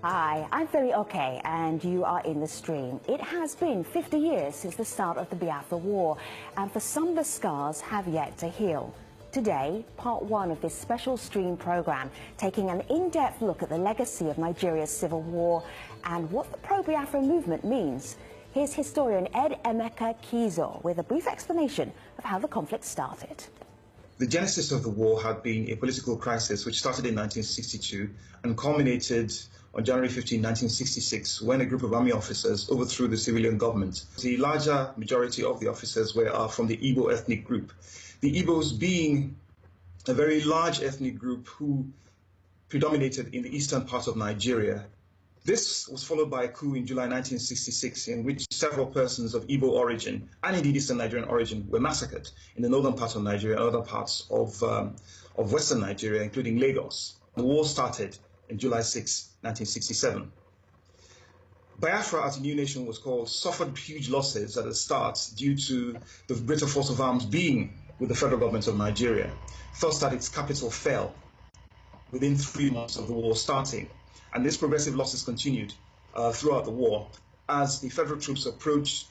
Hi, I'm very okay, and you are in the stream. It has been 50 years since the start of the Biafra War, and for some the scars have yet to heal. Today, part one of this special stream program, taking an in-depth look at the legacy of Nigeria's civil war and what the pro-Biafra movement means. Here's historian Ed Emeka Kizo with a brief explanation of how the conflict started. The genesis of the war had been a political crisis which started in 1962 and culminated on January 15, 1966, when a group of army officers overthrew the civilian government. The larger majority of the officers are from the Igbo ethnic group. The Igbos being a very large ethnic group who predominated in the eastern part of Nigeria. This was followed by a coup in July 1966 in which several persons of Igbo origin and indeed Eastern Nigerian origin were massacred in the northern part of Nigeria and other parts of Western Nigeria, including Lagos. The war started in July 6, 1967. Biafra, as a new nation was called, suffered huge losses at the start due to the greater force of arms being with the federal government of Nigeria, thus that its capital fell within 3 months of the war starting. And these progressive losses continued throughout the war as the federal troops approached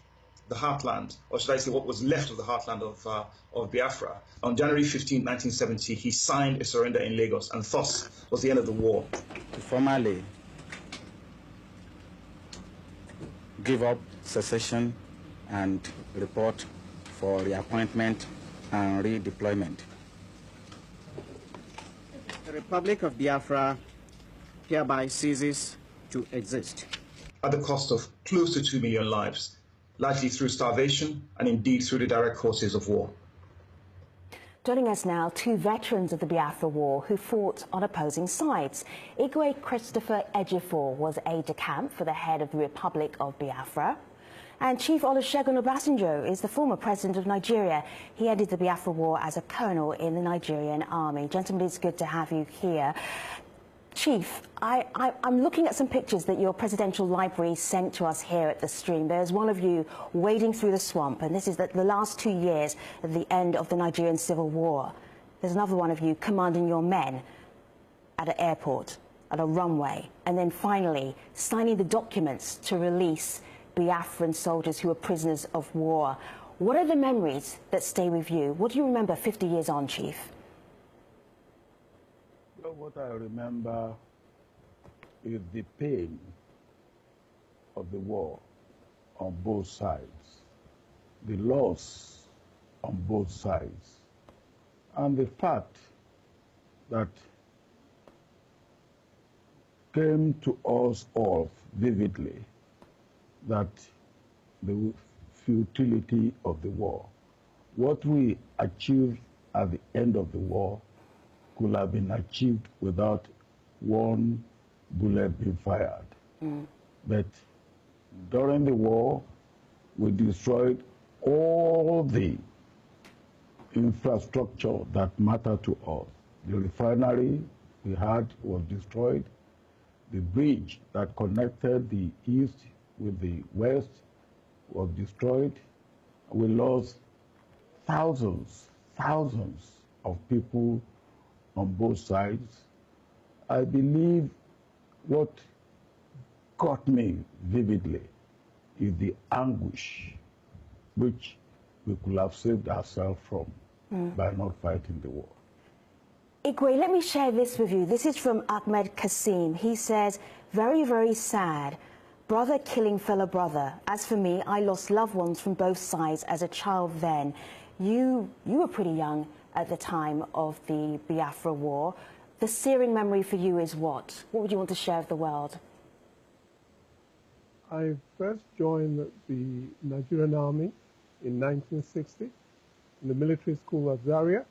the heartland, or should I say what was left of the heartland of Biafra. On January 15, 1970, he signed a surrender in Lagos, and thus was the end of the war. To formally give up secession and report for reappointment and redeployment. The Republic of Biafra hereby ceases to exist. At the cost of close to 2 million lives, largely through starvation and indeed through the direct causes of war. Joining us now, two veterans of the Biafra War who fought on opposing sides. Igwe Christopher Ejiofor was aide-de-camp for the head of the Republic of Biafra. And Chief Olusegun Obasanjo is the former president of Nigeria. He ended the Biafra War as a colonel in the Nigerian army. Gentlemen, it's good to have you here. Chief, I'm looking at some pictures that your presidential library sent to us here at the stream. There's one of you wading through the swamp, and this is the last 2 years of the end of the Nigerian Civil War. There's another one of you commanding your men at an airport, at a runway, and then finally signing the documents to release Biafran soldiers who were prisoners of war. What are the memories that stay with you? What do you remember 50 years on, Chief? Well, what I remember is the pain of the war on both sides, the loss on both sides, and the fact that came to us all vividly that the futility of the war, what we achieved at the end of the war, could have been achieved without one bullet being fired. But during the war, we destroyed all the infrastructure that mattered to us. The refinery we had was destroyed. The bridge that connected the east with the west was destroyed. We lost thousands of people on both sides. I believe what got me vividly is the anguish which we could have saved ourselves from by not fighting the war. Igwe, let me share this with you. This is from Ahmed Kasim. He says, very, very sad. Brother killing fellow brother. As for me, I lost loved ones from both sides as a child then. You were pretty young at the time of the Biafra War. The searing memory for you is what? What would you want to share with the world? I first joined the Nigerian Army in 1960 in the military school at Zaria,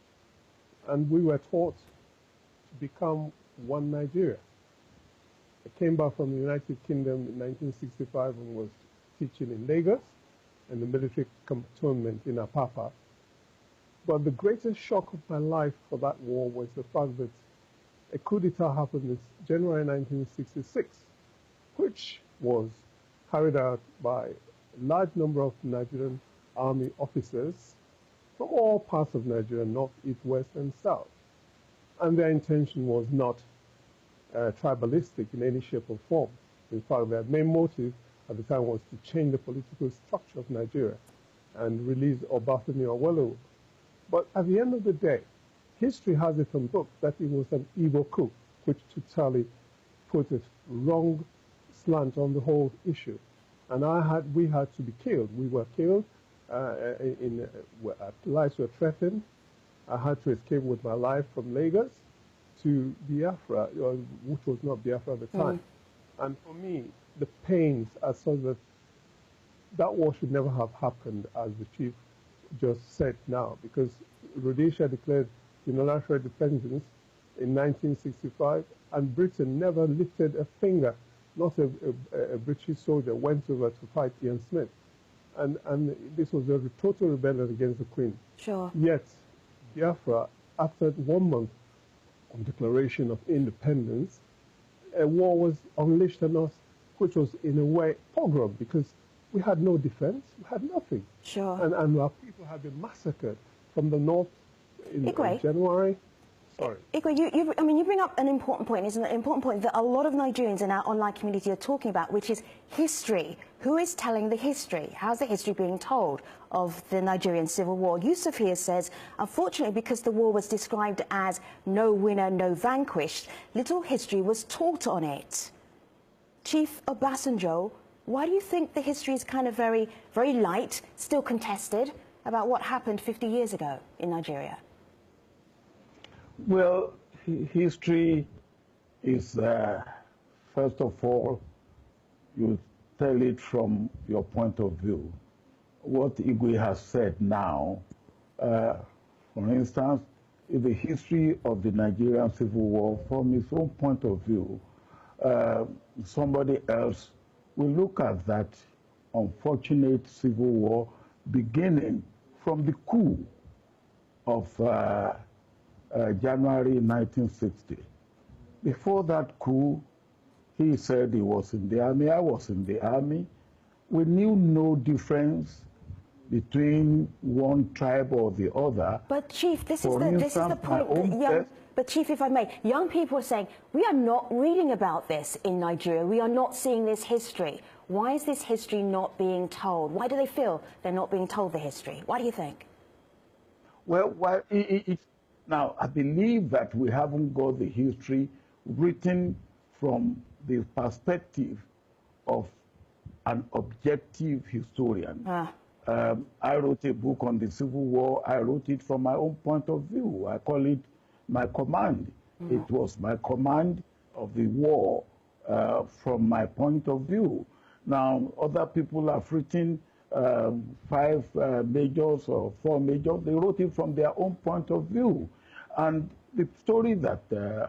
and we were taught to become one Nigeria. I came back from the United Kingdom in 1965 and was teaching in Lagos and the military cantonment in Apapa. But the greatest shock of my life for that war was the fact that a coup d'etat happened in January 1966, which was carried out by a large number of Nigerian army officers from all parts of Nigeria, north, east, west, and south. And their intention was not tribalistic in any shape or form. In fact, their main motive at the time was to change the political structure of Nigeria and release Obasanjo. But at the end of the day, history has it on book that it was an evil coup, which totally put a wrong slant on the whole issue. And we had to be killed. We were killed. Lives were threatened. I had to escape with my life from Lagos to Biafra, which was not Biafra at the time. And for me, the pains are such that war should never have happened, as the chief just said now, because Rhodesia declared unilateral independence in 1965, and Britain never lifted a finger. Not a British soldier went over to fight Ian Smith. And this was a total rebellion against the Queen. Sure. Yet, Biafra, after 1 month of declaration of independence, a war was unleashed on us, which was in a way pogrom, because we had no defense, we had nothing. Sure. And our people had been massacred from the north in January. Sorry. Igwe, you bring up an important point, isn't it? An important point that a lot of Nigerians in our online community are talking about, which is history. Who is telling the history? How's the history being told of the Nigerian Civil War? Yusuf here says, unfortunately, because the war was described as no winner, no vanquished, little history was taught on it. Chief Obasanjo, why do you think the history is kind of very, very light, still contested, about what happened 50 years ago in Nigeria? Well, history is, first of all, you tell it from your point of view. What Igwe has said now, for instance, is the history of the Nigerian Civil War from his own point of view. Somebody else will look at that unfortunate civil war beginning from the coup of January 1960. Before that coup, he said he was in the army, I was in the army. We knew no difference between one tribe or the other. But Chief, this is the point. But Chief, if I may, young people are saying, we are not reading about this in Nigeria. We are not seeing this history. Why is this history not being told? Why do they feel they're not being told the history? Why do you think? Well, now, I believe that we haven't got the history written from the perspective of an objective historian. I wrote a book on the Civil War. I wrote it from my own point of view. I call it my command. It was my command of the war from my point of view. Now, other people have written 5 majors or 4 majors. They wrote it from their own point of view. And the story that,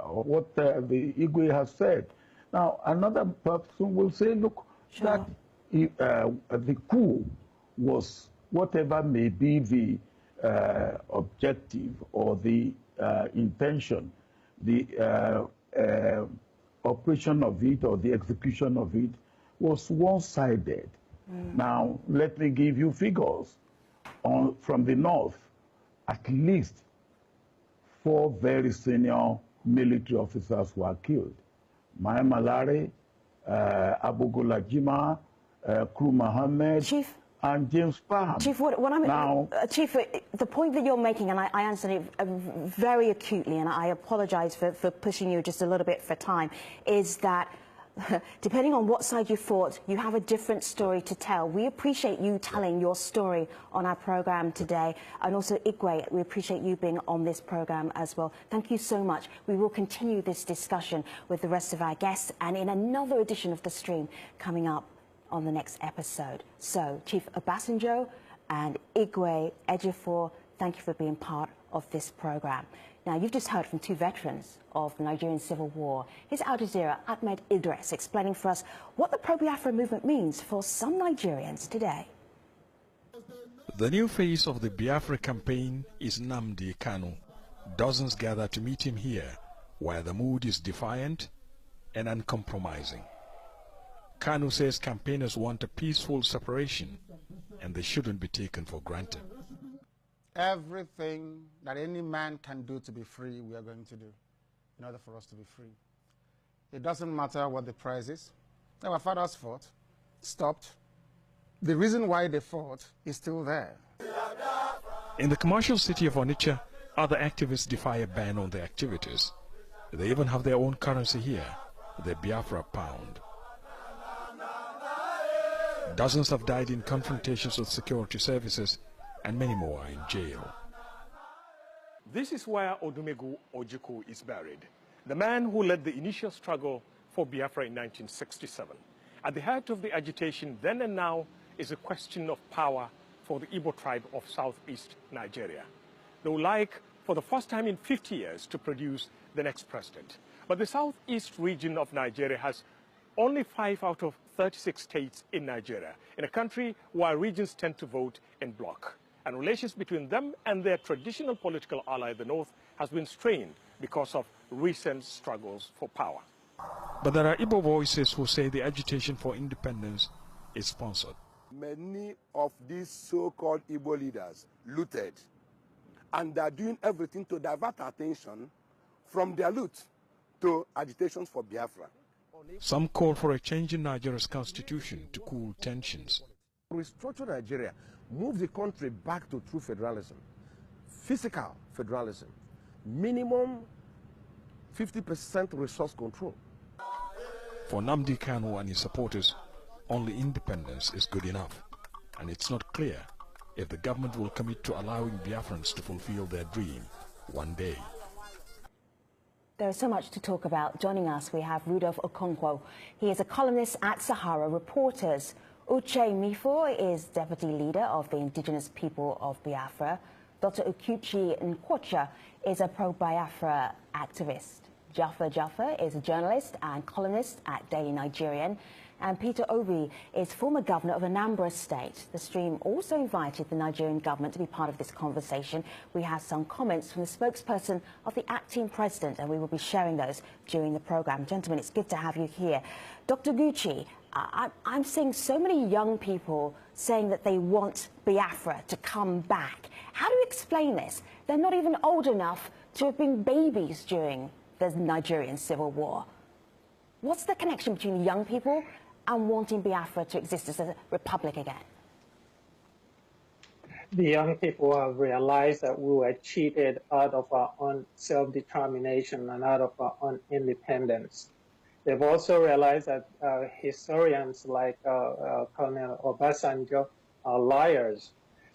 what the Igwe has said. Now, another person will say, look, that the coup was, whatever may be the objective or the intention, the operation of it or the execution of it was one-sided. Now, let me give you figures. From the north, at least 4 very senior military officers were killed. Mai Malare, Abu Golajima, Kru Mohammed, Chief, and James Pam. Chief, Chief, the point that you're making, and I answered it very acutely, and I apologize for pushing you just a little bit for time, is that depending on what side you fought, you have a different story to tell. We appreciate you telling your story on our program today. And also, Igwe, we appreciate you being on this program as well. Thank you so much. We will continue this discussion with the rest of our guests and in another edition of The Stream coming up on the next episode. So, Chief Obasanjo and Igwe Ejiofor, thank you for being part of this program. Now, you've just heard from 2 veterans of the Nigerian Civil War. Here's Aljazeera Ahmed Idris explaining for us what the pro-Biafra movement means for some Nigerians today. The new face of the Biafra campaign is Nnamdi Kanu. Dozens gather to meet him here, where the mood is defiant and uncompromising. Kanu says campaigners want a peaceful separation, and they shouldn't be taken for granted. Everything that any man can do to be free, we are going to do in order for us to be free. It doesn't matter what the price is. Our fathers fought, stopped. The reason why they fought is still there. In the commercial city of Onitsha, other activists defy a ban on their activities. They even have their own currency here, the Biafra pound. Dozens have died in confrontations with security services, and many more are in jail. This is where Odumegwu Ojukwu is buried, the man who led the initial struggle for Biafra in 1967. At the heart of the agitation then and now is a question of power for the Igbo tribe of southeast Nigeria. They would like, for the first time in 50 years, to produce the next president. But the southeast region of Nigeria has only 5 out of 36 states in Nigeria, in a country where regions tend to vote in bloc. And relations between them and their traditional political ally, the North, has been strained because of recent struggles for power. But there are Igbo voices who say the agitation for independence is sponsored. Many of these so-called Igbo leaders looted, and they're doing everything to divert attention from their loot to agitations for Biafra. Some call for a change in Nigeria's constitution to cool tensions. Restructure Nigeria, move the country back to true federalism, physical federalism, minimum 50% resource control. For Nnamdi Kanu and his supporters, only independence is good enough, and it's not clear if the government will commit to allowing Biafrans to fulfill their dream one day. There's so much to talk about. Joining us, we have Rudolph Okonkwo. He is a columnist at Sahara Reporters. Uche Mefor is deputy leader of the indigenous people of Biafra. Dr. Ukuchi Nkwocha is a pro-Biafra activist. Jaffa is a journalist and columnist at Daily Nigerian. And Peter Obi is former governor of Anambra State. The stream also invited the Nigerian government to be part of this conversation. We have some comments from the spokesperson of the acting president, and we will be sharing those during the program. Gentlemen, it's good to have you here. Dr. Gucci, I'm seeing so many young people saying that they want Biafra to come back. How do you explain this? They're not even old enough to have been babies during the Nigerian Civil War. What's the connection between the young people and wanting Biafra to exist as a republic again? The young people have realized that we were cheated out of our own self-determination and out of our own independence. They've also realized that historians like Colonel Obasanjo are liars.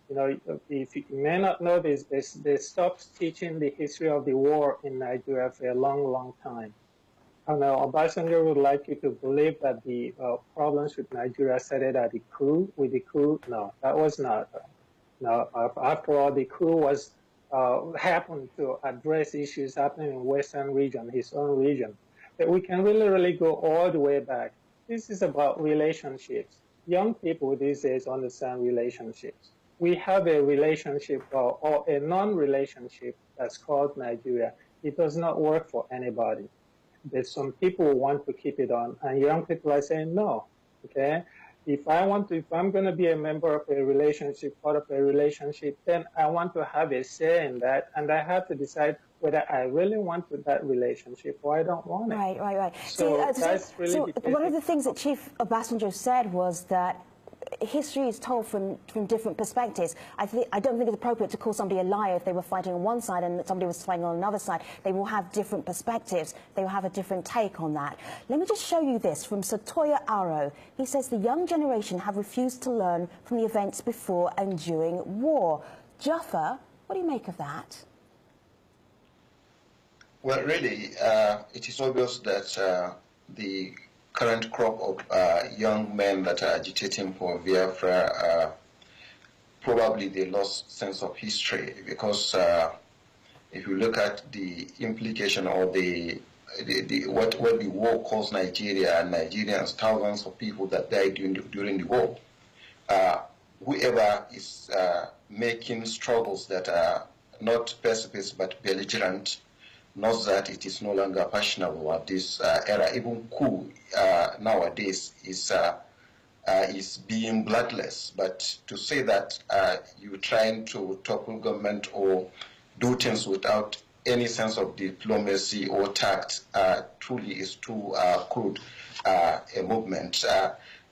You know, if you may not know this, they stopped teaching the history of the war in Nigeria for a long, long time. Colonel Obasanjo would like you to believe that the problems with Nigeria started at the coup, with the coup. No, that was not. No, after all, the coup was happened to address issues happening in Western region, his own region. But we can really go all the way back. This is about relationships. Young people these days understand relationships. We have a relationship or a non-relationship that's called Nigeria. It does not work for anybody. There's some people who want to keep it on, and young people are saying no. Okay, if I'm going to be a member of a relationship, part of a relationship, then I want to have a say in that, and I have to decide whether I really want that relationship or I don't want it. Right. So that's really one of the things that Chief Obasanjo said was that history is told from different perspectives. I don't think it's appropriate to call somebody a liar if they were fighting on one side and somebody was fighting on another side. They will have different perspectives. They will have a different take on that. Let me just show you this from Satoya Aro. He says the young generation have refused to learn from the events before and during war. Jaffa, what do you make of that? Well, really, it is obvious that the current crop of young men that are agitating for Biafra, probably they lost sense of history, because if you look at the implication or what the war caused Nigeria and Nigerians, thousands of people that died during the war, whoever is making struggles that are not pacifist but belligerent knows that it is no longer fashionable at this era. Even coup nowadays is being bloodless. But to say that you're trying to topple government or do things without any sense of diplomacy or tact truly is too crude a movement.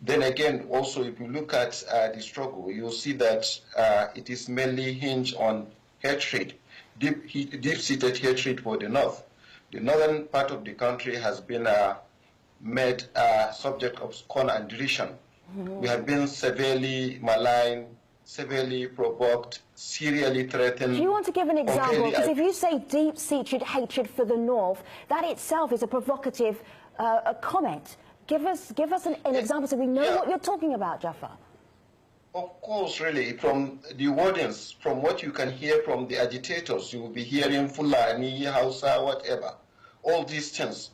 Then again, also, if you look at the struggle, you'll see that it is mainly hinged on hatred, deep-seated hatred for the North. The northern part of the country has been made subject of scorn and derision. We have been severely maligned, severely provoked, serially threatened. Do you want to give an example? Because if you say deep-seated hatred for the North, that itself is a provocative comment. Give us an example so we know what you're talking about, Jafar. Of course, really, from the wordings, from what you can hear from the agitators, you will be hearing Fulani, Hausa, whatever. All these things,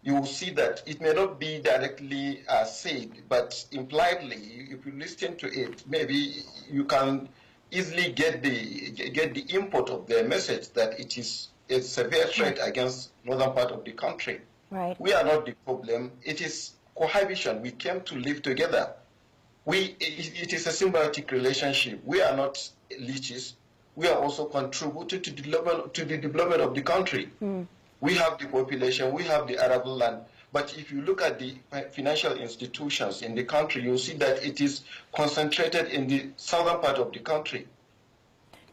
you will see that it may not be directly said, but impliedly, if you listen to it, maybe you can easily get the import of their message that it is a severe threat against northern part of the country. Right. We are not the problem. It is cohabitation. We came to live together. It is a symbiotic relationship. We are not leeches. We are also contributing to the development of the country. We have the population, we have the arable land. But if you look at the financial institutions in the country, you'll see that it is concentrated in the southern part of the country.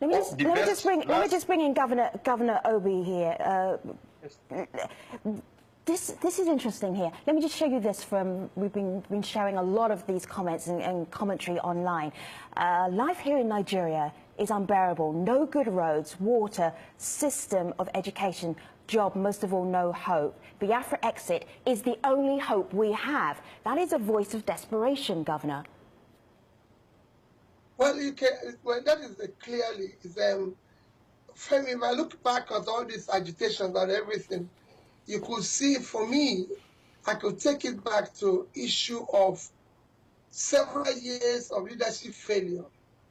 Let me just bring in Governor Obi here. This is interesting here. Let me just show you this from, we've been sharing a lot of these comments and commentary online. Life here in Nigeria is unbearable. No good roads, water, system of education, job, most of all, no hope. Biafra exit is the only hope we have. That is a voice of desperation, Governor. Well, that is clearly, Femi, if I look back at all these agitations and everything, you could see, for me, I could take it back to issue of several years of leadership failure.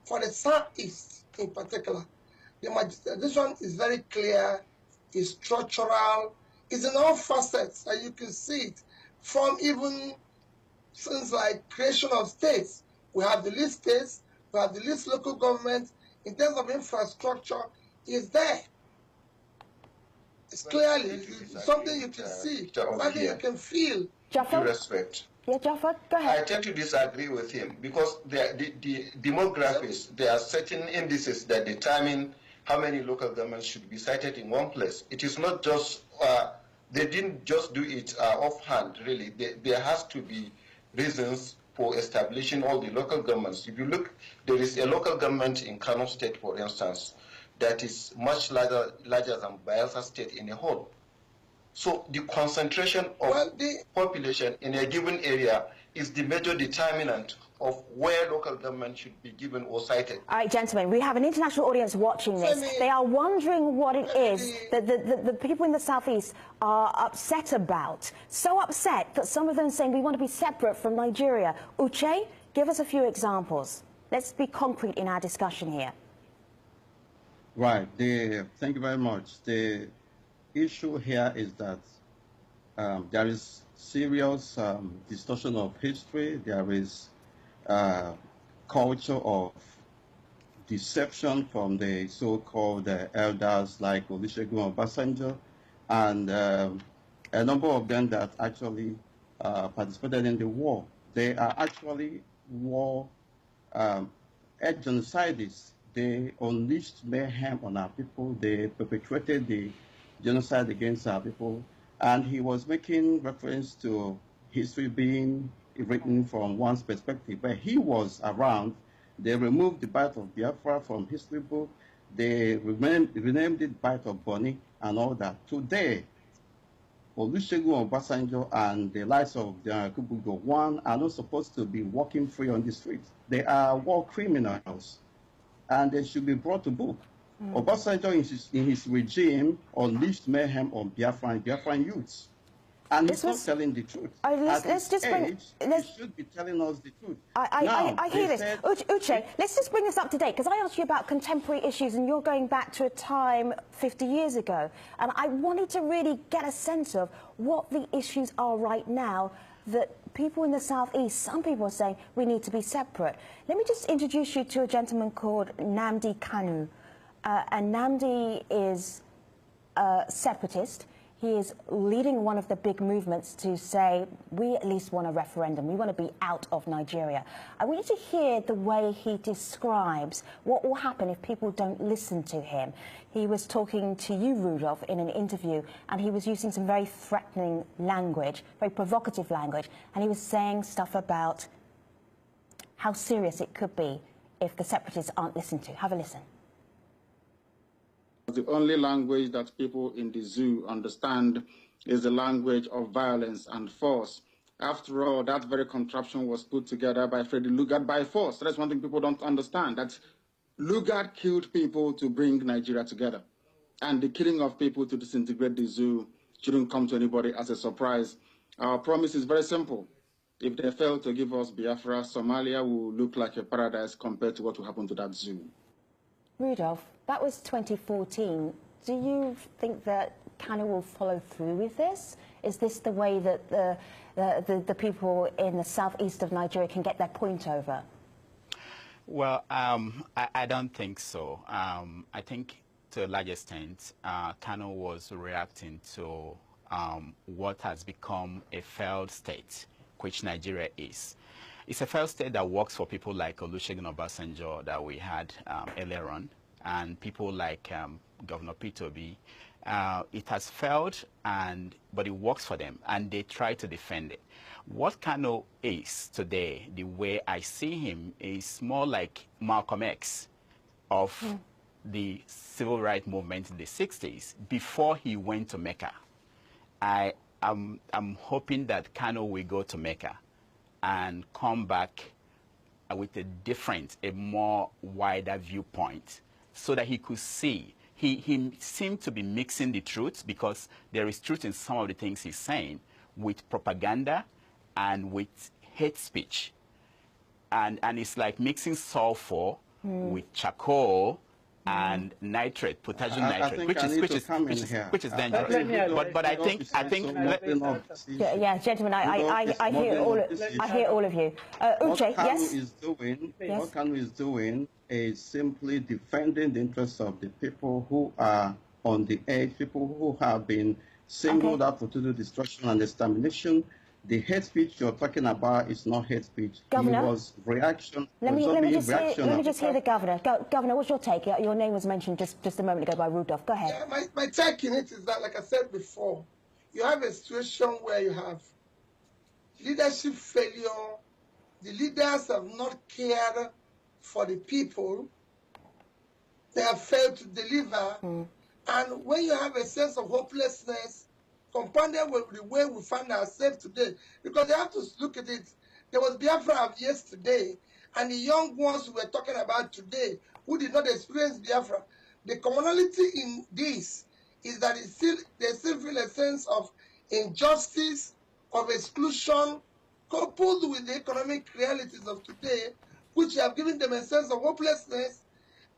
For the Southeast in particular, this one is very clear, is structural, is in all facets, and you can see it from even since like creation of states. We have the least states, we have the least local government. In terms of infrastructure, is there. It's clearly something you can see, something you can feel. Jafar? Due respect. Yeah, Jafar, go ahead. I tend to disagree with him because the demographics, there are certain indices that determine how many local governments should be cited in one place. It is not just, they didn't just do it offhand, really. There has to be reasons for establishing all the local governments. If you look, there is a local government in Kano State, for instance, that is much larger than Bielsa State in a whole. So the concentration of population in a given area is the major determinant of where local government should be given or cited. All right, gentlemen, we have an international audience watching this. They are wondering what it is that the people in the Southeast are upset about. So upset that some of them are saying we want to be separate from Nigeria. Uche, give us a few examples. Let's be concrete in our discussion here. Right. Thank you very much. The issue here is that there is serious distortion of history. There is culture of deception from the so-called elders like Olusegun Obasanjo, and a number of them that actually participated in the war. They are actually war genocides. They unleashed mayhem on our people. They perpetrated the genocide against our people. And he was making reference to history being written from one's perspective. But he was around. They removed the Bight of Biafra from history book. They renamed it Bight of Bonny and all that. Today, Olusegun Obasanjo and the likes of General Kubugo One are not supposed to be walking free on the streets. They are war criminals, and they should be brought to book. Obasanjo in his regime unleashed mayhem on Biafran youths. And he's not telling the truth. He should be telling us the truth. I hear this. Uche, let's just bring this up to date, because I asked you about contemporary issues, and you're going back to a time 50 years ago. And I wanted to really get a sense of what the issues are right now that people in the Southeast, some people are saying we need to be separate. Let me just introduce you to a gentleman called Nnamdi Kanu. And Nnamdi is a separatist. He is leading one of the big movements to say, we at least want a referendum. We want to be out of Nigeria. I want you to hear the way he describes what will happen if people don't listen to him. He was talking to you, Rudolph, in an interview, and he was using some very threatening language, very provocative language, and he was saying stuff about how serious it could be if the separatists aren't listened to. Have a listen. The only language that people in the zoo understand is the language of violence and force. After all, that very contraption was put together by Freddy Lugard by force. That's one thing people don't understand, that Lugard killed people to bring Nigeria together. And the killing of people to disintegrate the zoo shouldn't come to anybody as a surprise. Our promise is very simple. If they fail to give us Biafra, Somalia will look like a paradise compared to what will happen to that zoo. Rudolph, that was 2014. Do you think that Kanu will follow through with this? Is this the way that the people in the southeast of Nigeria can get their point over? Well, I don't think so. I think to a large extent, Kanu was reacting to what has become a failed state, which Nigeria is. It's a failed state that works for people like Olusegun Obasanjo that we had earlier on, and people like Governor IPOB. It has failed, but it works for them, and they try to defend it. What Kanu is today, the way I see him, is more like Malcolm X of the civil rights movement in the 60s, before he went to Mecca. I'm hoping that Kanu will go to Mecca and come back with a more wider viewpoint, so that he could see. He seemed to be mixing the truth, because there is truth in some of the things he's saying, with propaganda and with hate speech. And it's like mixing sulfur with charcoal and nitrate, potassium nitrate, which is dangerous. But I think yeah, gentlemen, I hear all of you. Uche, yes. What Kanu is doing is simply defending the interests of the people who are on the edge, people who have been singled out for total destruction and extermination. The hate speech you're talking about is not hate speech. Governor, it was reaction. Let me just hear the Governor. Governor, what's your take? Your name was mentioned just a moment ago by Rudolph. Go ahead. Yeah, my take in it is that, like I said before, you have a situation where you have leadership failure. The leaders have not cared for the people. They have failed to deliver. And when you have a sense of hopelessness, compounded with the way we find ourselves today, because you have to look at it. There was Biafra of yesterday, and the young ones we were talking about today, who did not experience Biafra. The commonality in this is that they still feel a sense of injustice, of exclusion, coupled with the economic realities of today, which have given them a sense of hopelessness,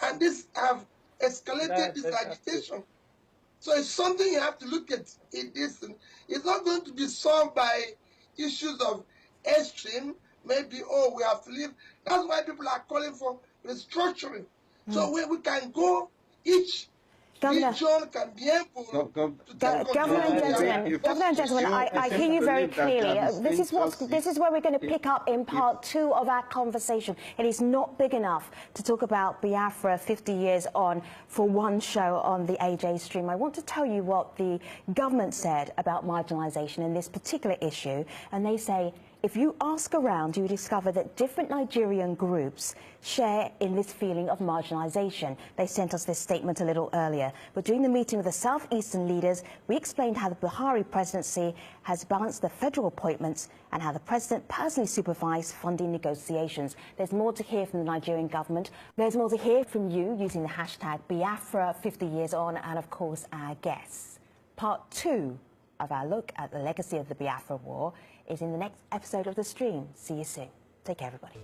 and this have escalated this agitation. So it's something you have to look at. It's not going to be solved by issues of extreme, maybe, oh, we have to leave. That's why people are calling for restructuring. So we can go, each region can be able to take Governor and gentlemen, I hear you very clearly. This is where we're going to pick up in part 2 of our conversation. It is not big enough to talk about Biafra 50 years on for one show on the AJ stream. I want to tell you what the government said about marginalisation in this particular issue, and they say, if you ask around, you discover that different Nigerian groups share in this feeling of marginalisation. They sent us this statement a little earlier. But during the meeting with the southeastern leaders, we explained how the Buhari presidency has balanced the federal appointments and how the president personally supervised funding negotiations. There's more to hear from the Nigerian government. There's more to hear from you using the hashtag Biafra 50 years on, and of course our guests. Part 2 of our look at the legacy of the Biafra War is in the next episode of The Stream. See you soon. Take care, everybody.